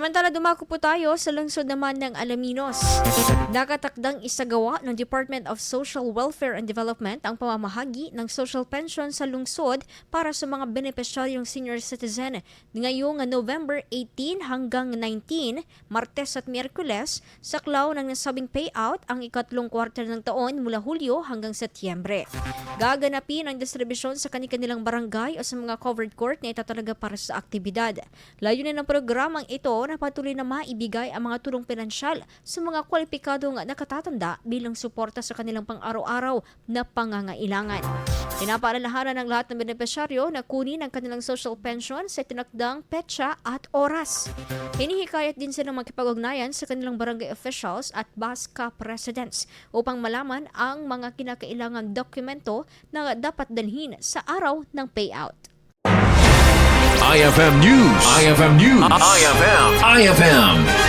Samantala, dumako po tayo sa lungsod naman ng Alaminos. Nakatakdang isagawa ng Department of Social Welfare and Development ang pamamahagi ng social pension sa lungsod para sa mga benepisyaryong senior citizen ngayong November 18 hanggang 19, Martes at Miyerkules, saklaw ng nasabing payout ang Ikatlong Kwarter ng taon mula Hulyo hanggang Setyembre. Gaganapin ang distribusyon sa kanilang barangay o sa mga covered court na itatalaga para sa aktibidad. Layunin ng programang ito na patuloy na maibigay ang mga tulong pinansyal sa mga kwalipikadong nakatatanda bilang suporta sa kanilang pang-araw-araw na pangangailangan. Pinapaalalahanan ng lahat ng benepisyaryo na kunin ang kanilang social pension sa tinakdang petsa at oras. Hinihikayat din silang makipag-ugnayan sa kanilang barangay officials at BASCA presidents upang malaman ang mga kinakailangang dokumento na dapat dalhin sa araw ng payout. IFM News. IFM News. IFM.